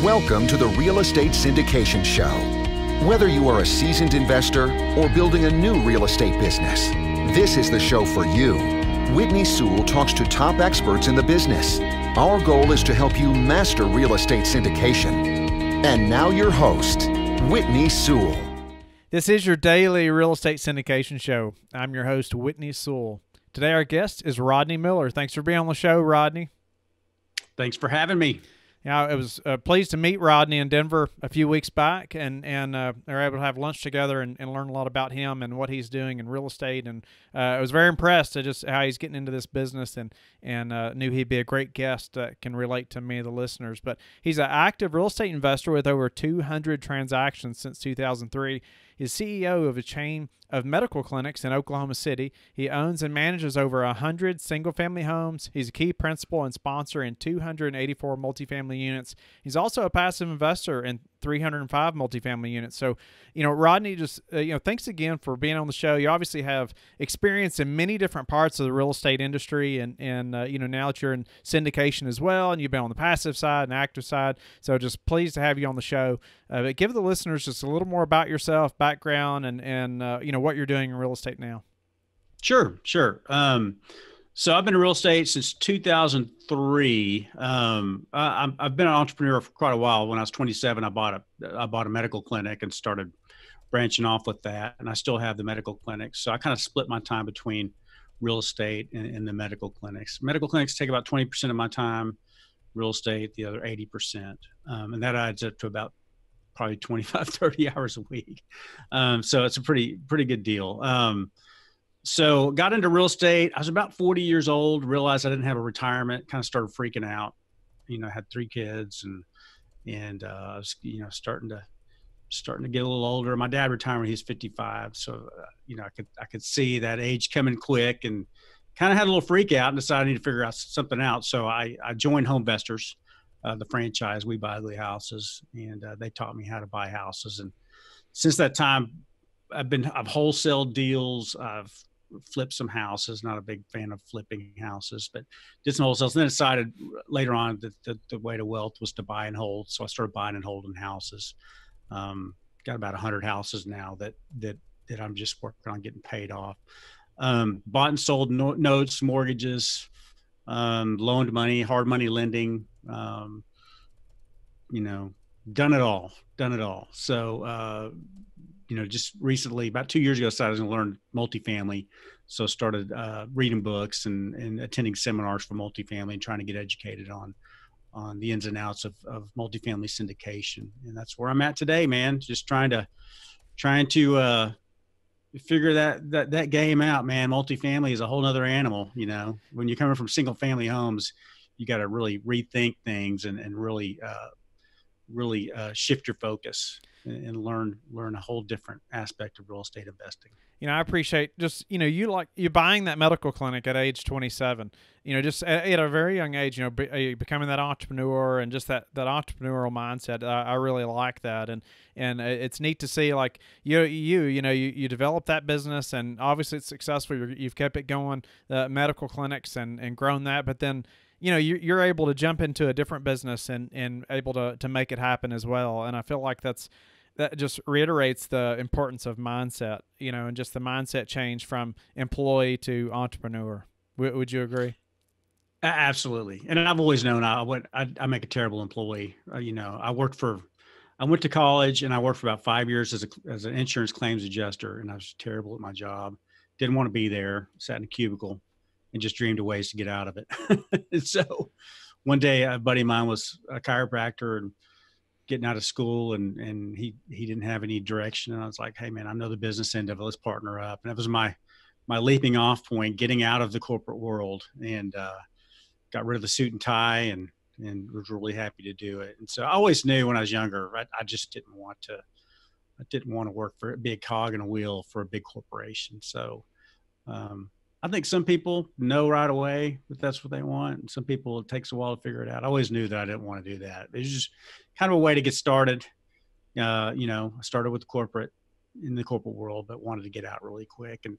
Welcome to the Real Estate Syndication Show. Whether you are a seasoned investor or building a new real estate business, this is the show for you. Whitney Sewell talks to top experts in the business. Our goal is to help you master real estate syndication. And now your host, Whitney Sewell. This is your daily real estate syndication show. I'm your host, Whitney Sewell. Today our guest is Rodney Miller. Thanks for being on the show, Rodney. Thanks for having me. Yeah, I was pleased to meet Rodney in Denver a few weeks back, and they were able to have lunch together and learn a lot about him and what he's doing in real estate. And I was very impressed at just how he's getting into this business, and knew he'd be a great guest that can relate to many of the listeners. But he's an active real estate investor with over 200 transactions since 2003. He's CEO of a chain of medical clinics in Oklahoma City. He owns and manages over 100 single-family homes. He's a key principal and sponsor in 284 multifamily units. He's also a passive investor in 305 multifamily units. So, Rodney, just, thanks again for being on the show. You obviously have experience in many different parts of the real estate industry, and now that you're in syndication as well, and you've been on the passive side and active side. So just pleased to have you on the show. But give the listeners just a little more about yourself, background, and what you're doing in real estate now. Sure. So I've been in real estate since 2003. I've been an entrepreneur for quite a while. When I was 27, I bought a medical clinic and started branching off with that. And I still have the medical clinics. So I kind of split my time between real estate and the medical clinics. Medical clinics take about 20% of my time, real estate, the other 80%. And that adds up to about probably 25, 30 hours a week. So it's a pretty good deal. So got into real estate. I was about 40 years old, realized I didn't have a retirement, kind of started freaking out. I had 3 kids and I was, starting to get a little older. My dad retired when he was 55. So, I could see that age coming quick, and kind of had a little freak out and decided I need to figure out something out. So I joined Homevestors, the franchise. We buy ugly houses, and they taught me how to buy houses. And since that time, I've wholesaled deals. I've flipped some houses. Not a big fan of flipping houses, but did some wholesales. And then decided later on that the way to wealth was to buy and hold. So I started buying and holding houses. Got about 100 houses now that I'm just working on getting paid off. Bought and sold notes, mortgages, loaned money, hard money lending. Done it all. So, just recently, about 2 years ago, I decided I was going to learn multifamily. So started reading books and attending seminars for multifamily and trying to get educated on the ins and outs of multifamily syndication. And that's where I'm at today, man. Just trying to figure that game out, man. Multifamily is a whole nother animal. When you're coming from single family homes, you got to really rethink things and really shift your focus and learn a whole different aspect of real estate investing. I appreciate just, you buying that medical clinic at age 27, just at a very young age, becoming that entrepreneur and just that entrepreneurial mindset. I really like that. And it's neat to see, like, you develop that business, and obviously it's successful. You've kept it going, medical clinics, and grown that. But then, you're able to jump into a different business and able to make it happen as well. And I feel like that just reiterates the importance of mindset, and just the mindset change from employee to entrepreneur. Would you agree? Absolutely. And I've always known I make a terrible employee. I went to college and I worked for about 5 years as an insurance claims adjuster, and I was terrible at my job. Didn't want to be there, sat in a cubicle and just dreamed of ways to get out of it. And so one day a buddy of mine was a chiropractor and getting out of school, and he didn't have any direction. And I was like, hey man, I know the business end of it. Let's partner up. And that was my leaping off point, getting out of the corporate world, and got rid of the suit and tie and was really happy to do it. And so I always knew when I was younger, I just didn't want to work for a big cog in a wheel for a big corporation. So, I think some people know right away that that's what they want. And some people, it takes a while to figure it out. I always knew that I didn't want to do that. It was just kind of a way to get started. I started with in the corporate world, but wanted to get out really quick. And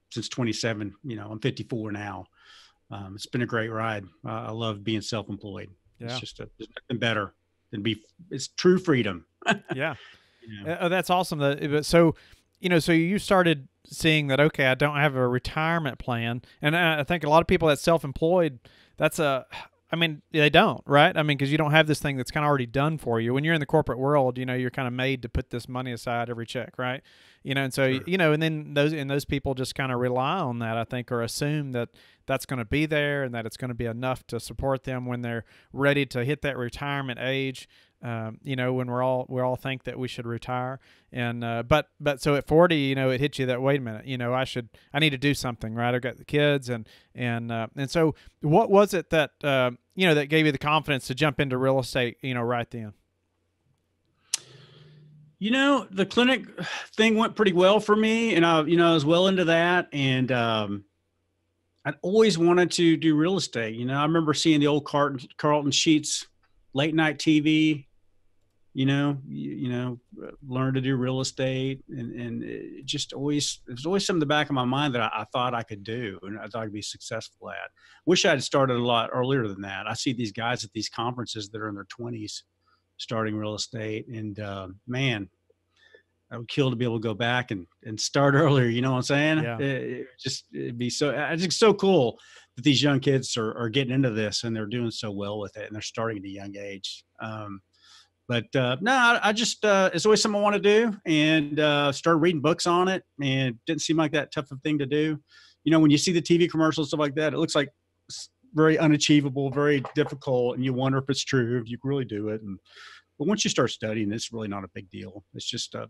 since 27, I'm 54 now. It's been a great ride. I love being self-employed. Yeah. There's nothing better. it's true freedom. Yeah. You know? That's awesome. So, so you started seeing that, okay, I don't have a retirement plan. And I think a lot of people that's self-employed, they don't, right? I mean, because you don't have this thing that's kind of already done for you. When you're in the corporate world, you're kind of made to put this money aside every check, right? And so, Sure. and then those people just kind of rely on that, I think, or assume that that's going to be there and that it's going to be enough to support them when they're ready to hit that retirement age. When we all think that we should retire, and but so at 40, it hits you that, wait a minute, I need to do something, right? I've got the kids, and so what was it that that gave you the confidence to jump into real estate, right then? The clinic thing went pretty well for me, and I was well into that, and I'd always wanted to do real estate. I remember seeing the old Carlton Sheets late night TV. Learn to do real estate, and it was always something in the back of my mind that I thought I could do, and I thought I'd be successful at. Wish I had started a lot earlier than that. I see these guys at these conferences that are in their 20s starting real estate, and man, I would kill to be able to go back and start earlier. You know what I'm saying? Yeah. It'd be so, I think so cool that these young kids are getting into this and they're doing so well with it, and they're starting at a young age. No, I just, it's always something I want to do, and started reading books on it, and it didn't seem like that tough of a thing to do. When you see the TV commercials, stuff like that, it looks like very unachievable, very difficult, and you wonder if it's true, if you can really do it. But once you start studying, it's really not a big deal. It's just got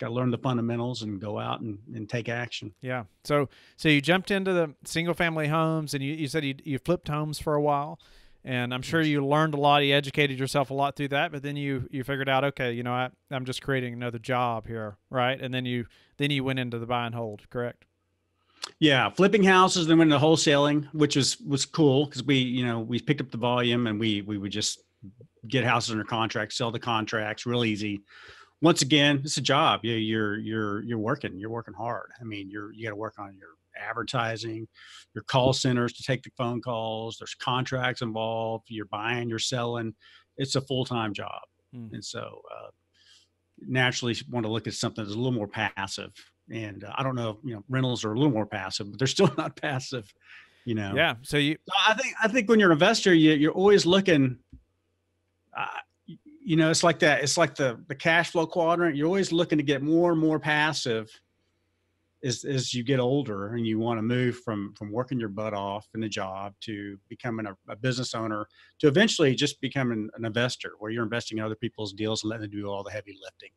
to learn the fundamentals and go out and take action. Yeah. So you jumped into the single family homes, and you said you flipped homes for a while. And I'm sure you learned a lot. You educated yourself a lot through that. But then you figured out, okay, I'm just creating another job here, right? And then you went into the buy and hold, correct? Yeah, flipping houses, then went into wholesaling, which was cool because we picked up the volume, and we would just get houses under contract, sell the contracts, real easy. Once again, it's a job. You're working hard. I mean, you got to work on your advertising, your call centers to take the phone calls. There's contracts involved. You're buying, you're selling. It's a full-time job. And so naturally you want to look at something that's a little more passive. And I don't know, rentals are a little more passive, but they're still not passive, Yeah. So I think when you're an investor, you're always looking, it's like that. It's like the cash flow quadrant. You're always looking to get more and more passive as you get older, and you want to move from working your butt off in a job to becoming a business owner, to eventually just becoming an investor, where you're investing in other people's deals and letting them do all the heavy lifting.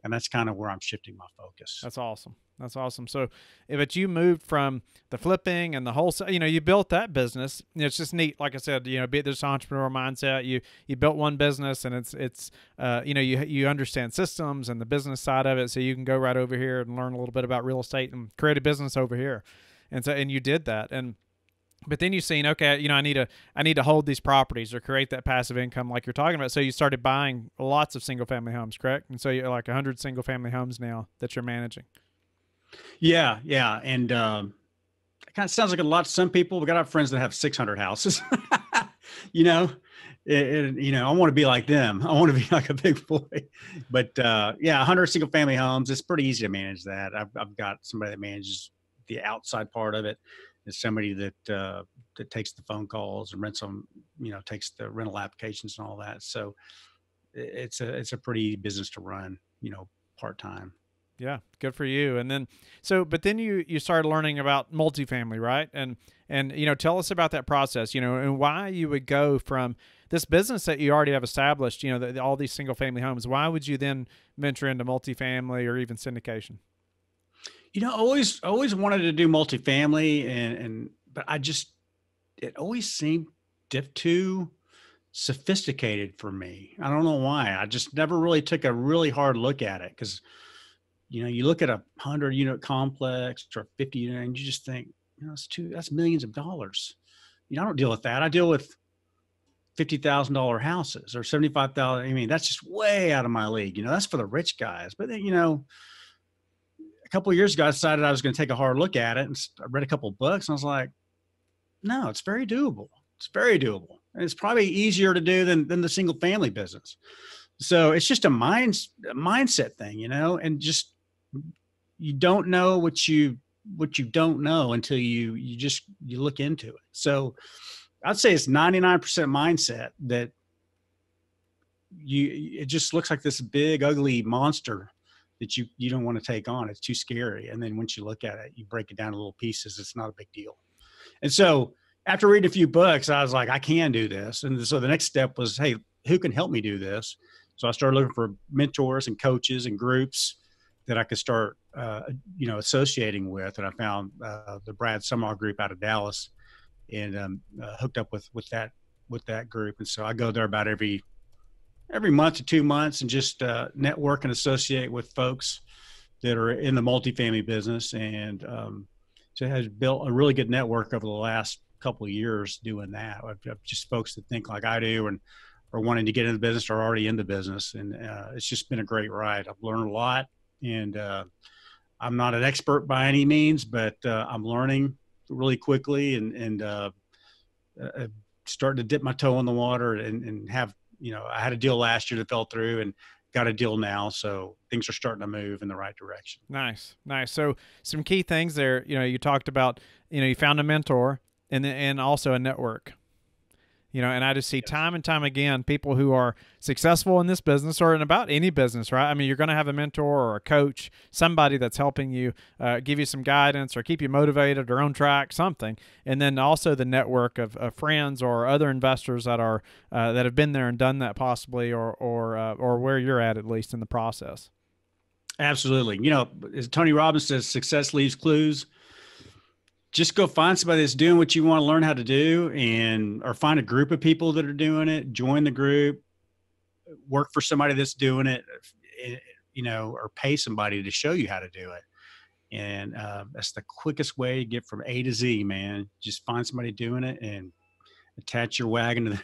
And that's kind of where I'm shifting my focus. That's awesome. That's awesome. So, but you moved from the flipping and the wholesale, you built that business. It's just neat. Like I said, be this entrepreneur mindset. You built one business, and it's you understand systems and the business side of it. So you can go right over here and learn a little bit about real estate and create a business over here. And you did that. But then you've seen, okay, I need to hold these properties or create that passive income like you're talking about. So you started buying lots of single family homes, correct? And so you're like 100 single family homes now that you're managing. Yeah. And it kind of sounds like a lot to some people. We got our friends that have 600 houses. I want to be like them. I want to be like a big boy. But 100 single family homes, it's pretty easy to manage that. I've got somebody that manages the outside part of it. It's somebody that takes the phone calls and rents them, takes the rental applications and all that. So it's a pretty business to run, part-time. Yeah, good for you. And then, but then you started learning about multifamily, right? And tell us about that process, and why you would go from this business that you already have established, all these single family homes. Why would you then venture into multifamily or even syndication? Always wanted to do multifamily, but it always seemed too sophisticated for me. I don't know why. I just never really took a really hard look at it, because, you look at a 100-unit complex or 50 unit, and you just think, that's millions of dollars. I don't deal with that. I deal with $50,000 houses or $75,000. I mean, that's just way out of my league. That's for the rich guys. But then, a couple of years ago, I decided I was going to take a hard look at it, and I read a couple of books, and I was like, no, it's very doable. It's very doable. And it's probably easier to do than the single family business. So it's just a mindset thing, and just, you don't know what you don't know until you look into it. So I'd say it's 99% mindset that it just looks like this big, ugly monster that you don't want to take on. It's too scary. And then once you look at it, you break it down to little pieces. It's not a big deal. And so after reading a few books, I was like, I can do this. And so the next step was, hey, who can help me do this? So I started looking for mentors and coaches and groups that I could start, associating with. And I found the Brad Summerall group out of Dallas, and hooked up with that group. And so I go there about every month to 2 months and just network and associate with folks that are in the multifamily business. And so has built a really good network over the last couple of years doing that. I've just folks that think like I do and are wanting to get into the business or already in the business. And it's just been a great ride. I've learned a lot, and I'm not an expert by any means, but I'm learning really quickly and starting to dip my toe in the water and have, I had a deal last year that fell through and got a deal now. So things are starting to move in the right direction. Nice. So some key things there, you talked about, you found a mentor and also a network. And I just see time and time again, people who are successful in this business or in about any business, right? I mean, you're going to have a mentor or a coach, somebody that's helping you, give you some guidance or keep you motivated or on track, something. And then also the network of friends or other investors that are, that have been there and done that possibly, or where you're at least in the process. Absolutely. As Tony Robbins says, success leaves clues. Just go find somebody that's doing what you want to learn how to do, or find a group of people that are doing it, join the group, work for somebody that's doing it, or pay somebody to show you how to do it. And that's the quickest way to get from A to Z, man. Just find somebody doing it and attach your wagon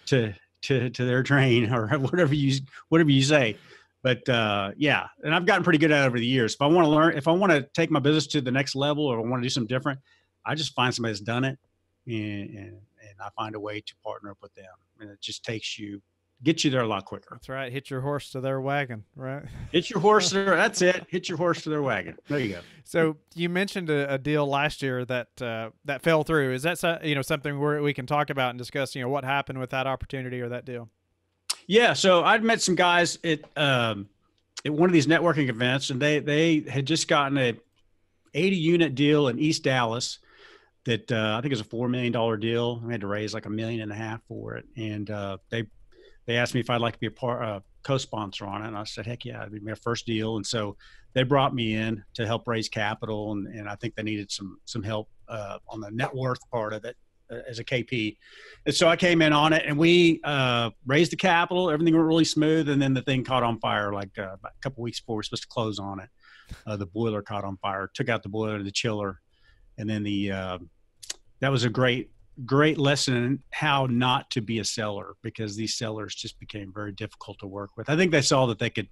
to their train or whatever you say. But yeah, and I've gotten pretty good at it over the years. If I want to take my business to the next level, or I want to do something different, I just find somebody that's done it, and I find a way to partner up with them. And it just gets you there a lot quicker. That's right. Hit your horse to their wagon, right? Hit your horse to their, that's it. Hit your horse to their wagon. There you go. So you mentioned a deal last year that fell through. Is that something where we can talk about and discuss, what happened with that opportunity or that deal? Yeah. So I'd met some guys at one of these networking events, and they had just gotten a 80 unit deal in East Dallas that I think it was a $4 million deal. We had to raise like $1.5 million for it. And they asked me if I'd like to be a co-sponsor on it. And I said, heck yeah, it'd be my first deal. And so they brought me in to help raise capital. And I think they needed some help on the net worth part of it as a KP. And so I came in on it, and we raised the capital. Everything went really smooth. And then the thing caught on fire about a couple weeks before we were supposed to close on it. The boiler caught on fire, took out the boiler, the chiller. And then that was a great lesson in how not to be a seller, because these sellers just became very difficult to work with. I think they saw that they could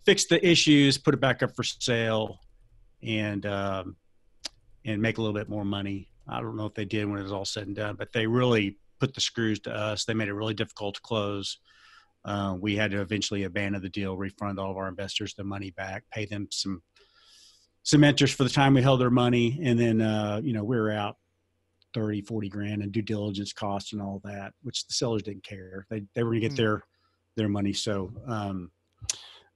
fix the issues, put it back up for sale, and make a little bit more money. I don't know if they did when it was all said and done, but they really put the screws to us. They made it really difficult to close. We had to eventually abandon the deal, refund all of our investors the money back, pay them some interest for the time we held their money. And then, we were out 30, 40 grand in due diligence costs and all that, which the sellers didn't care. They were going to get their money. So,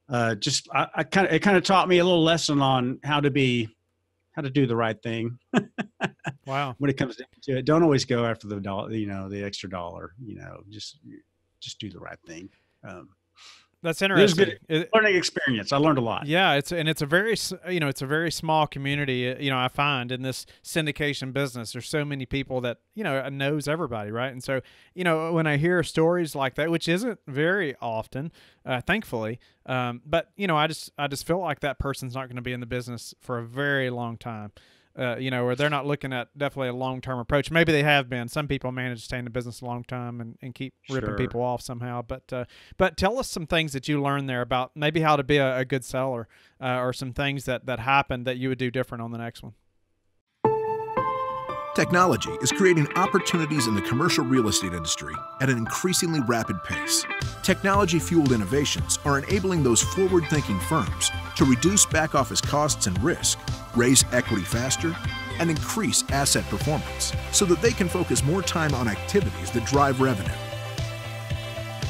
it kind of taught me a little lesson on how to do the right thing. Wow. When it comes down to it, don't always go after the dollar, the extra dollar, just do the right thing. That's interesting. It was a good learning experience. I learned a lot. Yeah, it's a very small community. I find in this syndication business, there's so many people that knows everybody, right? And so when I hear stories like that, which isn't very often, thankfully, but I just feel like that person's not going to be in the business for a very long time. Or they're not looking at definitely a long-term approach. Maybe they have been. Some people manage to stay in the business a long time and keep ripping people off somehow. But tell us some things that you learned there about maybe how to be a good seller, or some things that happened that you would do different on the next one. Technology is creating opportunities in the commercial real estate industry at an increasingly rapid pace. Technology-fueled innovations are enabling those forward-thinking firms to reduce back-office costs and risk, raise equity faster, and increase asset performance so that they can focus more time on activities that drive revenue.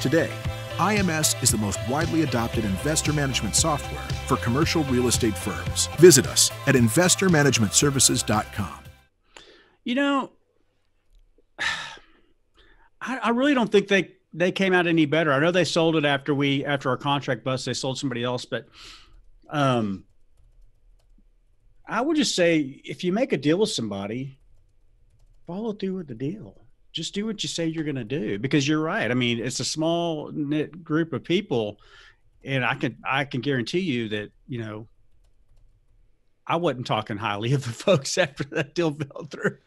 Today, IMS is the most widely adopted investor management software for commercial real estate firms. Visit us at investormanagementservices.com. You know, I really don't think they came out any better. I know they sold it after our contract bust, they sold somebody else, but I would just say, if you make a deal with somebody, follow through with the deal. Just do what you say you're going to do, because you're right. I mean, it's a small knit group of people, and I can guarantee you that, you know, I wasn't talking highly of the folks after that deal fell through,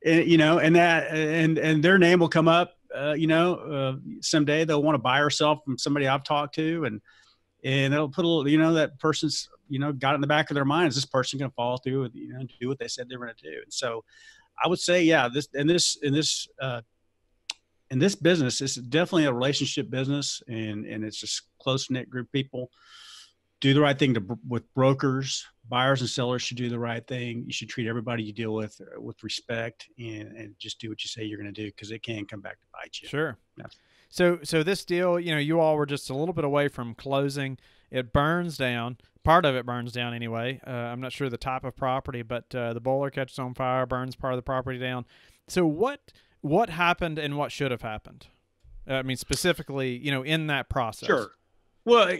and, you know, and their name will come up, someday they'll want to buy or sell from somebody I've talked to, and they'll put a little, you know, that person's, you know, got in the back of their mind, is this person going to follow through with, you know, do what they said they were going to do? And so I would say, yeah, this business is definitely a relationship business, and it's just close knit group of people. Do the right thing with brokers. Buyers and sellers should do the right thing. You should treat everybody you deal with respect, and just do what you say you're going to do, because it can come back to bite you. Sure. Yeah. So this deal, you know, you all were just a little bit away from closing. It burns down. Part of it burns down anyway. I'm not sure the type of property, but the boiler catches on fire, burns part of the property down. So what happened, and what should have happened? I mean, specifically, you know, in that process. Sure. Well,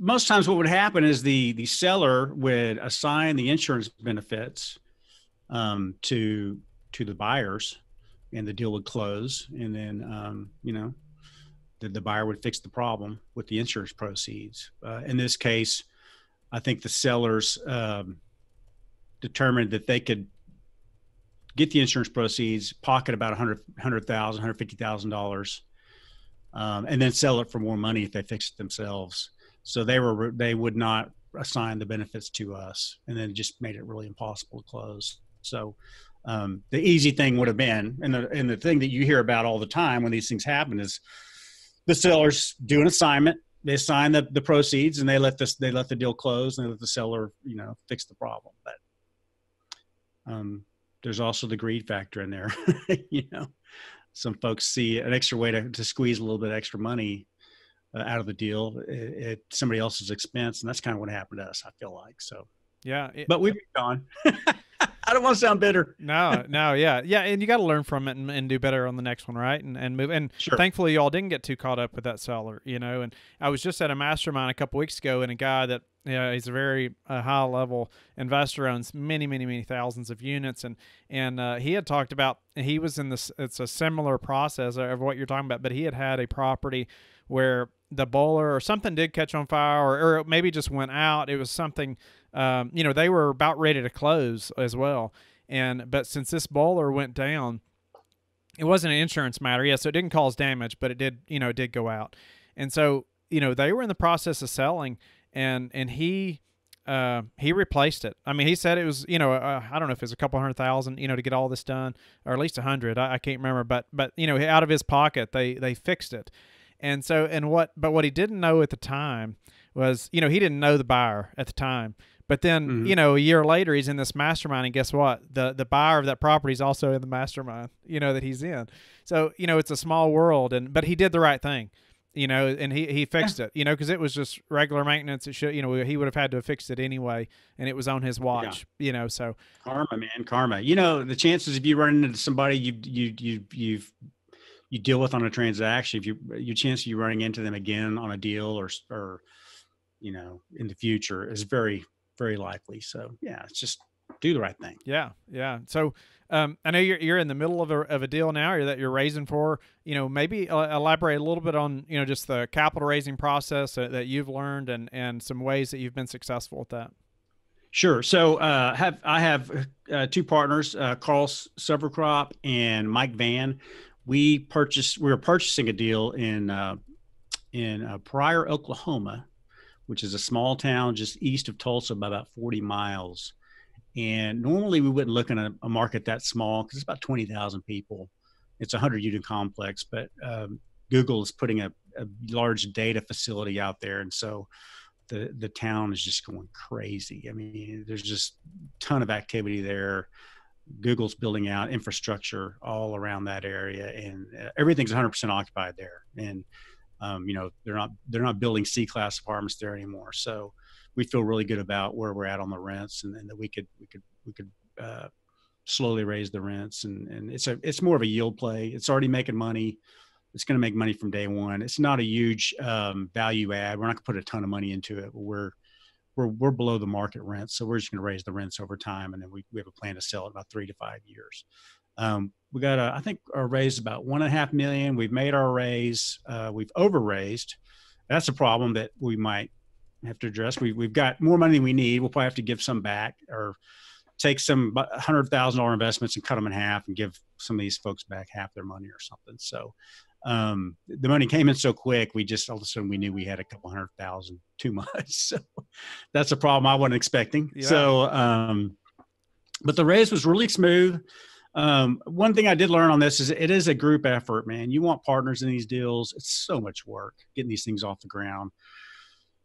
most times what would happen is the seller would assign the insurance benefits to the buyers, and the deal would close. And then, you know, the buyer would fix the problem with the insurance proceeds. In this case, I think the sellers determined that they could get the insurance proceeds, pocket about $150,000, and then sell it for more money if they fix it themselves. So they would not assign the benefits to us, and then it just made it really impossible to close. So the easy thing would have been, and the thing that you hear about all the time when these things happen, is the sellers do an assignment. They assign the proceeds, and they let the deal close, and they let the seller, you know, fix the problem. But there's also the greed factor in there. You know, some folks see an extra way to squeeze a little bit extra money out of the deal at somebody else's expense, and that's kind of what happened to us, I feel like. So yeah, but we've gone. I don't want to sound bitter. No, yeah, and you got to learn from it and do better on the next one, right? And move. And Sure. Thankfully, y'all didn't get too caught up with that seller, you know. And I was just at a mastermind a couple weeks ago, and a guy that, you know, he's a very high level investor, owns many thousands of units, and he had talked about, he was in this. It's a similar process of what you're talking about, but he had a property where the boiler or something did catch on fire, or it maybe just went out. It was something. You know, they were about ready to close as well. But since this boiler went down, it wasn't an insurance matter. Yeah, so it didn't cause damage, but it did go out. And so, you know, they were in the process of selling, and he replaced it. I mean, he said it was, you know, I don't know if it was a couple $100,000, you know, to get all this done, or at least 100. I can't remember, but you know, out of his pocket, they fixed it. And so, what he didn't know at the time was, you know, he didn't know the buyer at the time. But then, you know, a year later, he's in this mastermind, and guess what? The buyer of that property is also in the mastermind, you know, that he's in. So, you know, it's a small world, but he did the right thing, you know, and he fixed it, you know, because it was just regular maintenance. It should, you know, he would have had to have fixed it anyway, and it was on his watch, you know. So karma, man, karma. You know, the chances of you running into somebody you deal with on a transaction, your chance of you running into them again on a deal or you know, in the future is very, very likely. So yeah, it's just do the right thing. Yeah. So I know you're in the middle of a deal now, or that you're raising for. You know, maybe elaborate a little bit on, you know, just the capital raising process that you've learned, and some ways that you've been successful with that. Sure. So I have two partners, Carl Severcrop and Mike Van. We were purchasing a deal in Pryor, Oklahoma, which is a small town just east of Tulsa by about 40 miles. And normally we wouldn't look in a market that small because it's about 20,000 people. It's a 100-unit complex, but Google is putting a large data facility out there. And so the town is just going crazy. I mean, there's just a ton of activity there. Google's building out infrastructure all around that area, and everything's 100% occupied there. And you know, they're not building C-class apartments there anymore. So we feel really good about where we're at on the rents, and that we could slowly raise the rents. And it's more of a yield play. It's already making money. It's going to make money from day one. It's not a huge value add. We're not going to put a ton of money into it. But we're below the market rent, so we're just going to raise the rents over time, and then we have a plan to sell it in about 3 to 5 years. We got I think our raise is about $1.5 million. We've made our raise. We've over-raised. That's a problem that we might have to address. We've got more money than we need. We'll probably have to give some back, or take some $100,000 investments and cut them in half and give some of these folks back half their money or something. So the money came in so quick, we just all of a sudden we knew we had a couple $100,000 too much. So that's a problem I wasn't expecting. Yeah. So, but the raise was really smooth. One thing I did learn on this is it is a group effort, man. You want partners in these deals. It's so much work getting these things off the ground.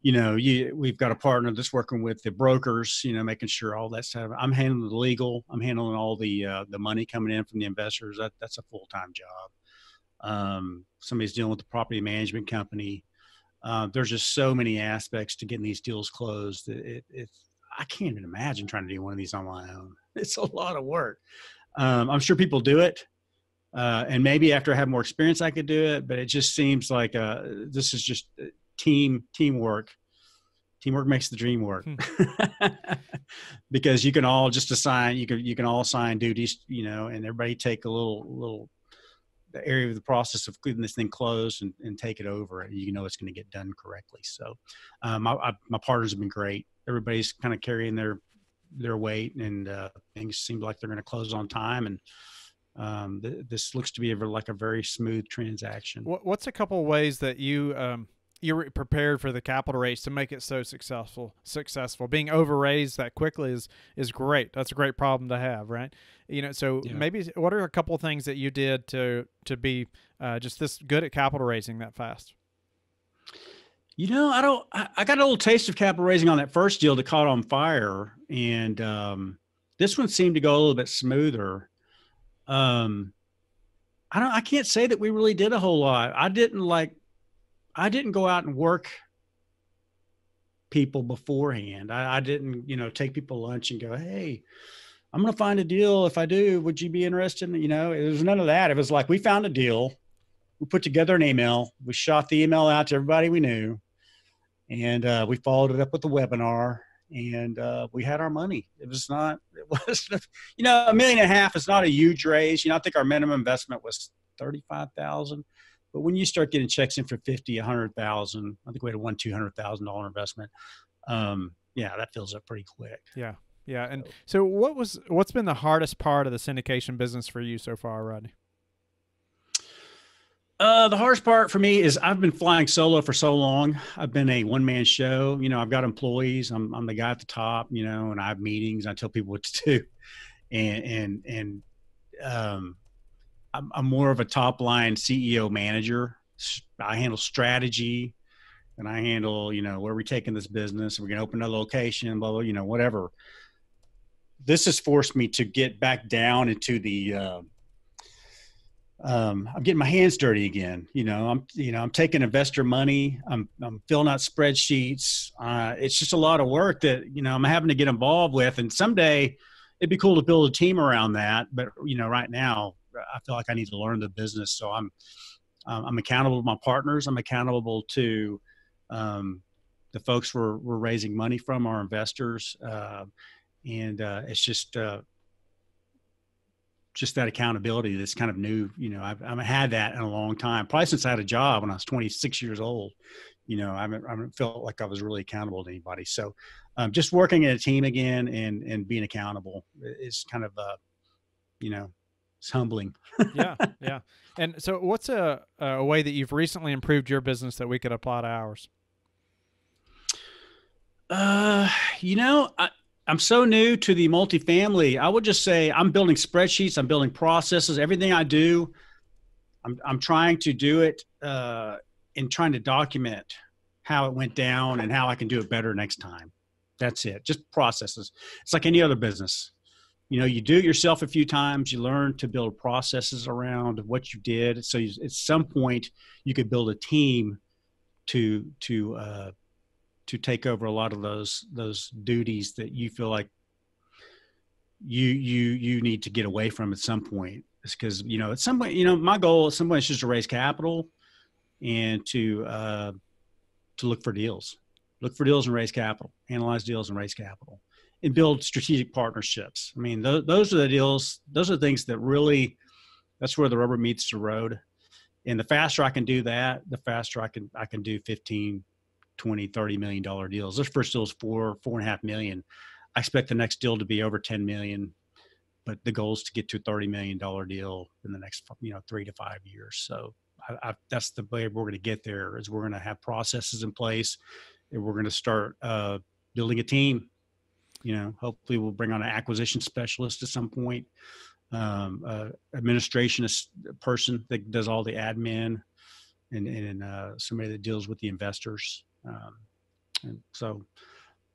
You know, we've got a partner that's working with the brokers, you know, making sure all that stuff. I'm handling the legal. I'm handling all the money coming in from the investors. That's a full-time job. Somebody's dealing with the property management company. There's just so many aspects to getting these deals closed. I can't even imagine trying to do one of these on my own. It's a lot of work. I'm sure people do it. And maybe after I have more experience, I could do it, but it just seems like this is just teamwork. Teamwork makes the dream work. Because you can all just assign, you can all assign duties, you know, and everybody take a little the area of the process of getting this thing closed and take it over, and you know it's going to get done correctly. So my partners have been great. Everybody's kind of carrying their weight, and things seem like they're going to close on time. And this looks to be like a very smooth transaction. What's a couple of ways that you're prepared for the capital raise to make it so successful? Being overraised that quickly is great. That's a great problem to have, right? You know, so yeah. Maybe what are a couple of things that you did to be just this good at capital raising that fast? You know, I got a little taste of capital raising on that first deal that caught on fire, and this one seemed to go a little bit smoother. I can't say that we really did a whole lot. I didn't go out and work people beforehand. I didn't, you know, take people lunch and go, hey, I'm going to find a deal. If I do, would you be interested? You know, it was none of that. It was like, we found a deal. We put together an email. We shot the email out to everybody we knew. And we followed it up with a webinar, and we had our money. It was, you know, $1.5 million is not a huge raise. You know, I think our minimum investment was $35,000. But when you start getting checks in for $50,000, $100,000, I think we had a $200,000 investment. Yeah, that fills up pretty quick. Yeah. Yeah. And so what's been the hardest part of the syndication business for you so far, Rodney? The hardest part for me is I've been flying solo for so long. I've been a one-man show. You know, I've got employees. I'm the guy at the top, you know, and I have meetings. I tell people what to do. And I'm more of a top line CEO manager. I handle strategy, and I handle, you know, where are we taking this business? We're going to open a location, blah, blah, you know, whatever. This has forced me to get back down into the, I'm getting my hands dirty again. I'm taking investor money. I'm filling out spreadsheets. It's just a lot of work that, you know, I'm having to get involved with. And someday it'd be cool to build a team around that. But, you know, right now I feel like I need to learn the business. So I'm accountable to my partners. I'm accountable to the folks we're raising money from, our investors. And it's just that accountability that's kind of new. You know, I haven't had that in a long time, probably since I had a job when I was 26 years old. You know, I haven't felt like I was really accountable to anybody. So just working in a team again and being accountable is kind of, you know, it's humbling. Yeah. Yeah. And so what's a way that you've recently improved your business that we could apply to ours? You know, I'm so new to the multifamily. I would just say I'm building spreadsheets. I'm building processes. Everything I do, I'm trying to do it and trying to document how it went down and how I can do it better next time. That's it. Just processes. It's like any other business. You know, you do it yourself a few times. You learn to build processes around what you did. So at some point, you could build a team to take over a lot of those duties that you feel like you need to get away from at some point. It's because, you know, at some point, you know, my goal at some point is just to raise capital and to look for deals and raise capital, analyze deals and raise capital, and build strategic partnerships. I mean, those are the deals. Those are the things that really, that's where the rubber meets the road. And the faster I can do that, the faster I can do 15, 20, $30 million deals. This first deal is $4.5 million. I expect the next deal to be over 10 million, but the goal is to get to a $30 million deal in the next, 3 to 5 years. So that's the way we're going to get there, is we're going to have processes in place, and we're going to start building a team. Hopefully we'll bring on an acquisition specialist at some point, administrationist person that does all the admin, and somebody that deals with the investors. And so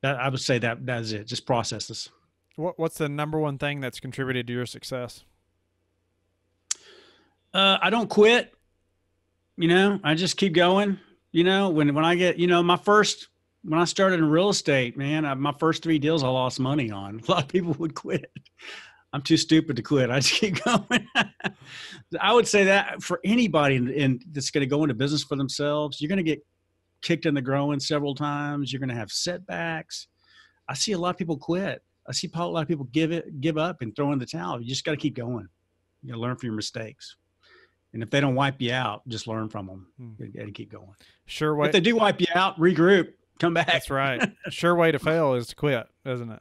that, I would say that is it. Just processes. What's the number one thing that's contributed to your success? I don't quit. I just keep going. When I get, when I started in real estate, man, my first 3 deals I lost money on. A lot of people would quit. I'm too stupid to quit. I just keep going. I would say that for anybody that's going to go into business for themselves, you're going to get kicked in the groin several times. You're going to have setbacks. I see a lot of people quit. I see a lot of people give up and throw in the towel. You just got to keep going. You got to learn from your mistakes. And if they don't wipe you out, just learn from them and keep going. Sure way. If they do wipe you out, regroup, come back. That's right. Sure way to fail is to quit, isn't it?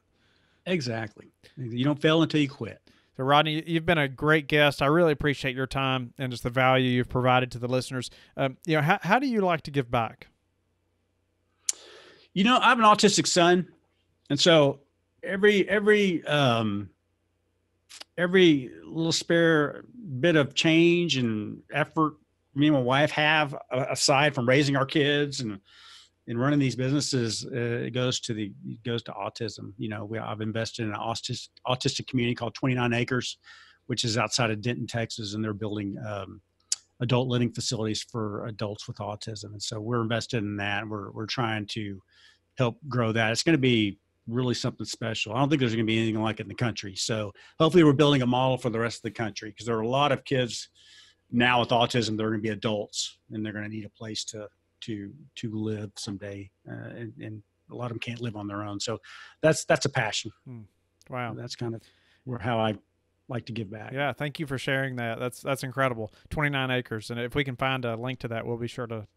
Exactly. You don't fail until you quit. So Rodney, you've been a great guest. I really appreciate your time and just the value you've provided to the listeners. How do you like to give back? I have an autistic son. And so every little spare bit of change and effort me and my wife have, aside from raising our kids and running these businesses, it goes to autism. I've invested in an autistic community called 29 Acres, which is outside of Denton, Texas, and they're building adult living facilities for adults with autism. And so we're invested in that. We're trying to help grow that. It's going to be really something special. I don't think there's going to be anything like it in the country. So hopefully we're building a model for the rest of the country, because there are a lot of kids now with autism that are going to be adults, and they're going to need a place to live someday. And a lot of them can't live on their own. So that's a passion. Wow. That's kind of how I like to give back. Yeah. Thank you for sharing that. That's incredible. 29 acres. And if we can find a link to that, we'll be sure to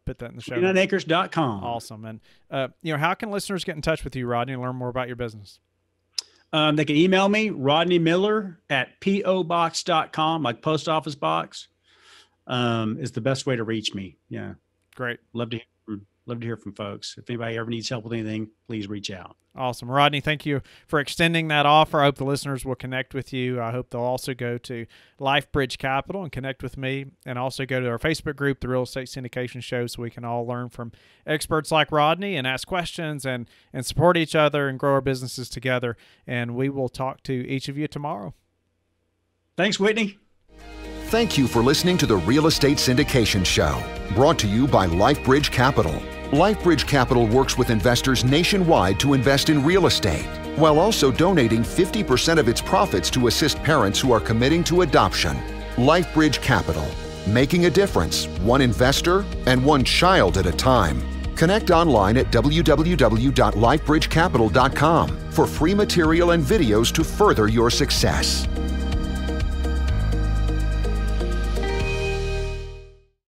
put that in the show. 29acres.com. Awesome. And, how can listeners get in touch with you, Rodney, and learn more about your business? They can email me, Rodney Miller at pobox.com, like post office box, is the best way to reach me. Yeah. Great. Love to hear from folks. If anybody ever needs help with anything, please reach out. Awesome. Rodney, thank you for extending that offer. I hope the listeners will connect with you. I hope they'll also go to LifeBridge Capital and connect with me, and also go to our Facebook group, the Real Estate Syndication Show, so we can all learn from experts like Rodney and ask questions and support each other and grow our businesses together. And we will talk to each of you tomorrow. Thanks, Whitney. Thank you for listening to the Real Estate Syndication Show, brought to you by LifeBridge Capital. LifeBridge Capital works with investors nationwide to invest in real estate, while also donating 50% of its profits to assist parents who are committing to adoption. LifeBridge Capital, making a difference, one investor and one child at a time. Connect online at www.lifebridgecapital.com for free material and videos to further your success.